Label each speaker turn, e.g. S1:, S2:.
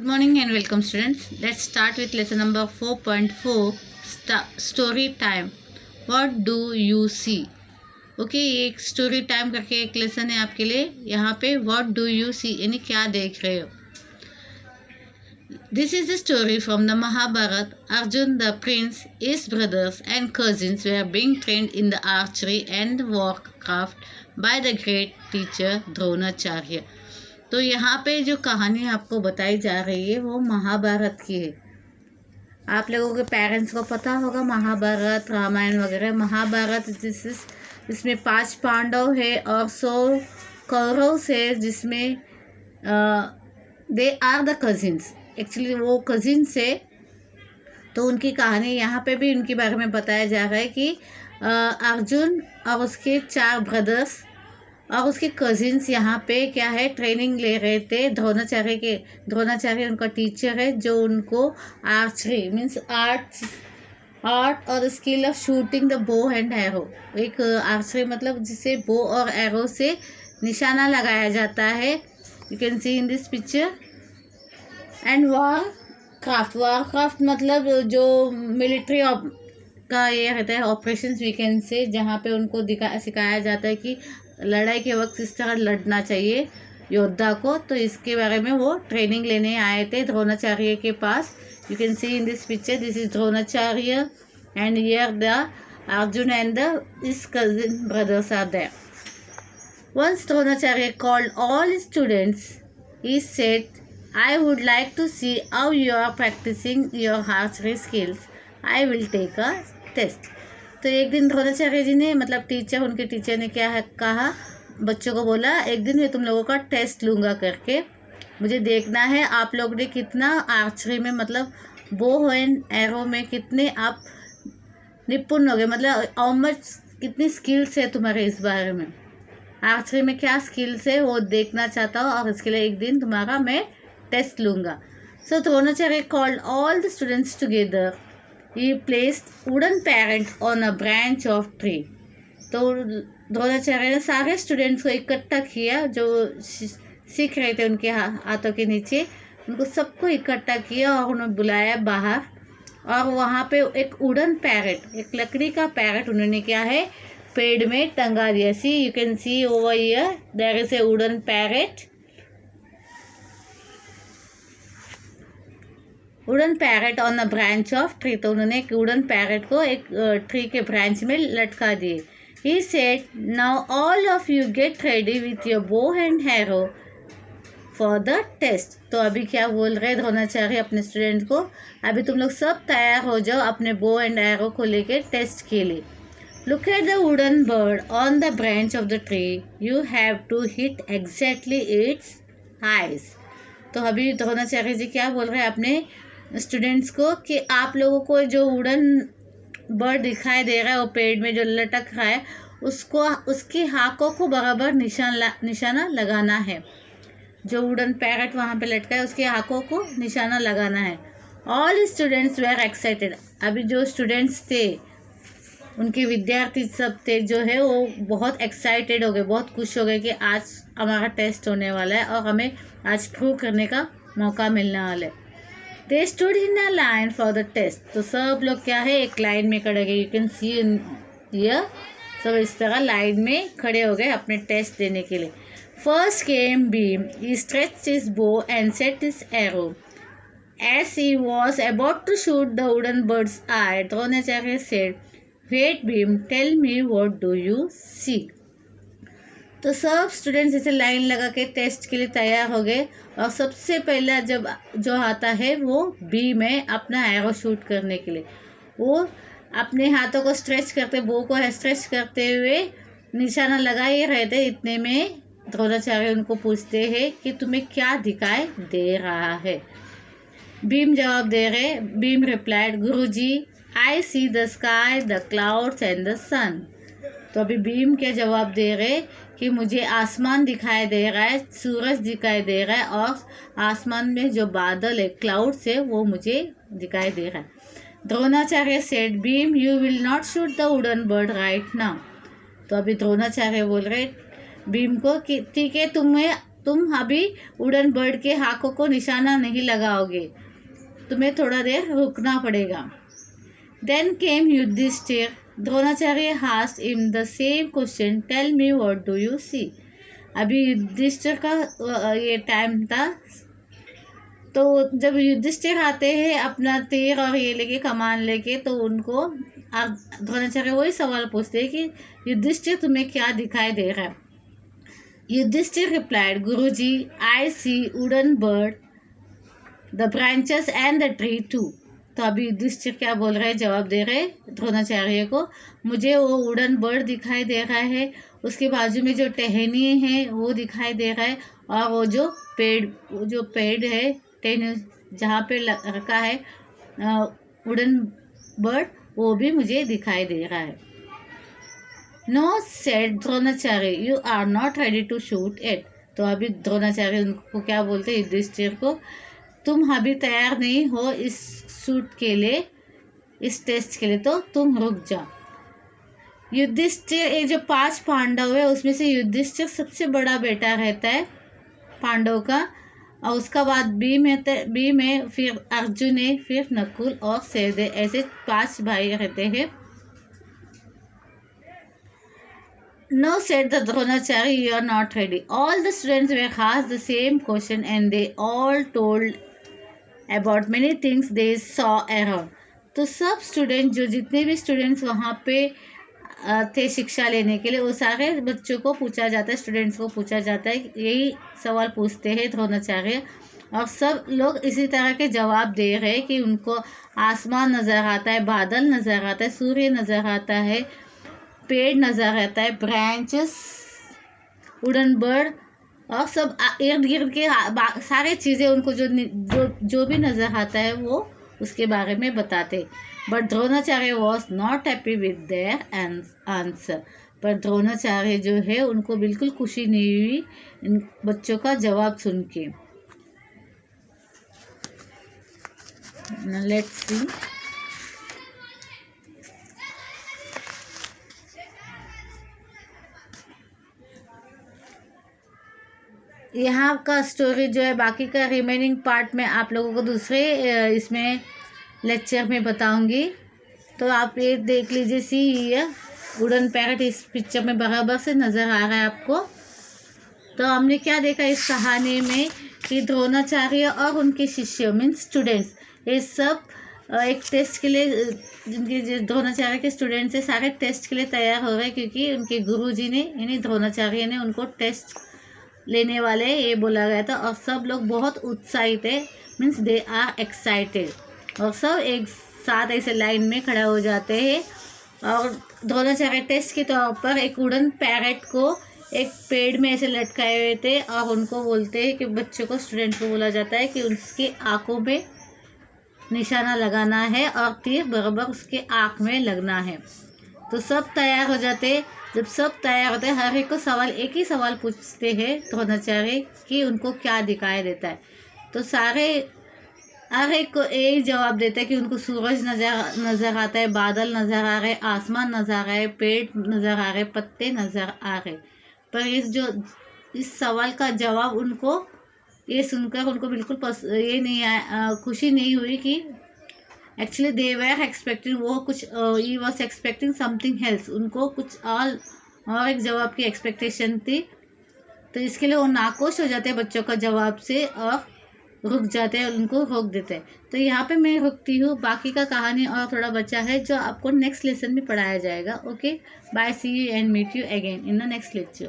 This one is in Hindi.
S1: morning and welcome students. Let's start with lesson number 4.4 story time. What do you see? Okay ये एक स्टोरी टाइम करके एक लेसन है आपके लिए. यहाँ पे व्हाट डू यू सी यानी क्या देख रहे हो. This is the story from the Mahabharat. Arjun the prince, his brothers and cousins were being trained in the archery and warcraft by the great teacher Dronacharya. तो यहाँ पे जो कहानी आपको बताई जा रही है वो महाभारत की है. आप लोगों के पेरेंट्स को पता होगा महाभारत, रामायण वगैरह. महाभारत इसमें 5 पांडव है और 100 कौरव से, जिसमें they are the cousins. Actually वो कजिन्स है. तो उनकी कहानी यहाँ पे भी उनके बारे में बताया जा रहा है कि अर्जुन और उसके 4 ब्रदर्स और उसके कजिन्स यहाँ पे क्या है ट्रेनिंग ले रहे थे द्रोणाचार्य उनका टीचर है, जो उनको आर्चरी मीन्स आर्ट और स्किल ऑफ शूटिंग द बो एंड एरो. एक आर्चरी मतलब जिसे बो और एरो से निशाना लगाया जाता है. You can see in this picture. And Warcraft मतलब जो मिलिट्री का ये रहता है ऑपरेशंस वी कैन से, जहाँ पे उनको सिखाया जाता है कि लड़ाई के वक्त इस तरह लड़ना चाहिए योद्धा को. तो इसके बारे में वो ट्रेनिंग लेने आए थे द्रोणाचार्य के पास. You can see in this picture, this is Dronacharya and here the Arjun and the his cousin brothers are there. Once Dronacharya called all students. He said, I would like to see how you are practicing your archery skills. I will take a test. तो एक दिन द्रोणाचार्य जी ने उनके टीचर ने क्या है कहा, बच्चों को बोला एक दिन मैं तुम लोगों का टेस्ट लूँगा करके. मुझे देखना है आप लोग ने कितना आर्चरी में बो एंड एरो में कितने आप निपुण हो गए, हाउ मच कितनी स्किल्स है तुम्हारे इस बारे में. आर्चरी में क्या स्किल्स है वो देखना चाहता हूँ और इसके लिए एक दिन तुम्हारा मैं टेस्ट लूँगा. So Dronacharya called all the students together. He placed wooden parrot on a branch of tree. तो द्रोणाचार्य ने सारे स्टूडेंट्स को इकट्ठा किया जो सीख रहे थे उनके हाथों के नीचे. उनको सबको इकट्ठा किया और उन्होंने बुलाया बाहर. और वहाँ पे एक वुडन पैरेट, एक लकड़ी का पैरेट उन्होंने क्या है पेड़ में टंगा दिया. See you can see over here there is a wooden parrot. Wooden parrot on a branch of tree. तो उन्होंने एक वुडन पैरेट को एक ट्री के ब्रांच में लटका दिए. He said, now all of you get ready with your bow and arrow for the test. तो अभी क्या बोल रहे द्रोणाचार्य अपने स्टूडेंट को, अभी तुम लोग सब तैयार हो जाओ अपने बो एंड एरो को लेके टेस्ट के लिए. Look at the wooden bird on the branch of the tree. You have to hit exactly its eyes. तो अभी द्रोणाचार्य जी क्या बोल रहे हैं अपने स्टूडेंट्स को कि आप लोगों को जो वुडन बर्ड दिखाई दे रहा है वो पेड़ में जो लटक रहा है उसकी आँखों को बराबर निशाना लगाना है. जो वुडन पैरेट वहाँ पे लटका है उसकी आँखों को निशाना लगाना है. All students were excited. अभी जो स्टूडेंट्स थे उनके विद्यार्थी सब थे जो है वो बहुत एक्साइटेड हो गए, बहुत खुश हो गए कि आज हमारा टेस्ट होने वाला है और हमें आज प्रूव करने का मौका मिलने वाला है. They stood in a line for the test. तो सब लोग क्या है एक लाइन में खड़े गए. यू कैन सी हियर सब इस तरह लाइन में खड़े हो गए अपने टेस्ट देने के लिए. First came Bhim. He stretched his bow and set his arrow. As he was about to shoot the wooden bird's eye, Dronacharya said, Wait Bhim, tell me what do you see? तो सब स्टूडेंट्स ऐसे लाइन लगा के टेस्ट के लिए तैयार हो गए. और सबसे पहला जो आता है वो बी में अपना एरो शूट करने के लिए वो अपने हाथों को स्ट्रेच करते, बो को स्ट्रेच करते हुए निशाना लगा ही रहे थे. इतने में द्रोणाचार्य उनको पूछते हैं कि तुम्हें क्या दिखाई दे रहा है. भीम जवाब दे रहे. Bhim replied, guruji, I see the sky, the clouds and the sun. तो अभी भीम क्या जवाब दे रहे कि मुझे आसमान दिखाई दे रहा है, सूरज दिखाई दे रहा है और आसमान में जो बादल है क्लाउड्स है वो मुझे दिखाई दे रहा है. Dronacharya said, Bhim you will not shoot the wooden bird right now. तो अभी द्रोणाचार्य बोल रहे भीम को कि ठीक है तुम्हें तुम अभी उड़न बर्ड के आँखों को निशाना नहीं लगाओगे, तुम्हें थोड़ा देर रुकना पड़ेगा। Then came Yudhishthir. Dronacharya asked him the same question. Tell me, what do you see? अभी युधिष्ठिर का ये टाइम था, तो जब युधिष्ठिर आते हैं अपना तीर और ये लेके कमान लेके, तो उनको द्रोणाचार्य वही सवाल पूछते हैं कि युधिष्ठिर तुम्हें क्या दिखाई दे रहा है। Yudhishthir replied, guruji, I see wooden bird, the branches and the tree too. तो अभी युधिष्ठिर क्या बोल रहे हैं, जवाब दे रहे द्रोणाचार्य को, मुझे वो वुडन बर्ड दिखाई दे रहा है, उसके बाजू में जो टहनी है वो दिखाई दे रहा है, और वो जो पेड़ है टहनी जहाँ पे रखा है वुडन बर्ड, वो भी मुझे दिखाई दे रहा है। No said Dronacharya, you are not ready to shoot it. तो अभी द्रोणाचार्य उनको क्या बोलते हैं युधिष्ठिर को, तुम अभी तैयार नहीं हो इस शूट के लिए, इस टेस्ट के लिए, तो तुम रुक जाओ। युधिष्ठिर, ये जो 5 पांडव है उसमें से युधिष्ठिर सबसे बड़ा बेटा रहता है पांडव का, और उसका बाद बी में फिर अर्जुन है, फिर नकुल और सहदेव, ऐसे 5 भाई रहते हैं। No, said the Dronacharya, you are not ready. All the students were asked the same question and they all told about many things they saw around. तो सब स्टूडेंट, जो जितने भी स्टूडेंट्स वहाँ पे थे शिक्षा लेने के लिए, वो सारे बच्चों को पूछा जाता है, स्टूडेंट्स को पूछा जाता है, यही सवाल पूछते हैं द्रोणाचार्य, और सब लोग इसी तरह के जवाब दे रहे हैं कि उनको आसमान नज़र आता है, बादल नज़र आता है, सूर्य नज़र आता है, पेड़ नज़र आता है, ब्रांचेस, वुडन बर्ड, और सब इर्द गिर्द के सारे चीज़ें उनको जो भी नज़र आता है वो उसके बारे में बताते। But Dronacharya was not happy with their answer. पर द्रोणाचार्य जो है उनको बिल्कुल खुशी नहीं हुई इन बच्चों का जवाब सुन के। लेट्स सी, यहाँ का स्टोरी जो है, बाकी का रिमेनिंग पार्ट में आप लोगों को दूसरे इसमें लेक्चर में बताऊंगी। तो आप ये देख लीजिए, सी ये वुडन पैरेट इस पिक्चर में बराबर से नज़र आ रहा है आपको। तो हमने क्या देखा इस कहानी में कि द्रोणाचार्य और उनके शिष्य मीन्स स्टूडेंट्स, ये सब एक टेस्ट के लिए, जिनके द्रोणाचार्य के स्टूडेंट्स है, सारे टेस्ट के लिए तैयार हो रहे हैं, क्योंकि उनके गुरुजी ने यानी द्रोणाचार्य ने उनको टेस्ट लेने वाले ये बोला गया था, और सब लोग बहुत उत्साहित है, मीन्स दे आर एक्साइटेड, और सब एक साथ ऐसे लाइन में खड़ा हो जाते हैं। और द्रोणाचार्य टेस्ट के तौर पर एक वुडन पैरेट को एक पेड़ में ऐसे लटकाए हुए थे, और उनको बोलते हैं कि बच्चों को, स्टूडेंट को बोला जाता है कि उसके आँखों में निशाना लगाना है और तीर बराबर उसके आँख में लगना है। तो सब तैयार हो जाते। जब सब तैयार होते हैं, हर एक को सवाल, एक ही सवाल पूछते हैं द्रोणाचार्य कि उनको क्या दिखाई देता है। तो सारे हर एक को एक जवाब देता है कि उनको सूरज नज़र आता है, बादल नज़र आ रहे, आसमान नज़र आ रहा है, पेड़ नज़र आ रहे, पत्ते नज़र आ रहे। पर इस सवाल का जवाब उनको ये सुनकर उनको बिल्कुल ये नहीं आया, खुशी नहीं हुई कि एक्चुअली दे वर एक्सपेक्टिंग, वो कुछ he was expecting something else, उनको कुछ और एक जवाब की एक्सपेक्टेशन थी। तो इसके लिए वो नाखुश हो जाते हैं बच्चों का जवाब से और रुक जाते हैं, उनको रोक देते हैं। तो यहाँ पे मैं रुकती हूँ, बाकी का कहानी और थोड़ा बचा है जो आपको नेक्स्ट लेसन में पढ़ाया जाएगा। Okay, bye, see you and meet you again in the next lecture.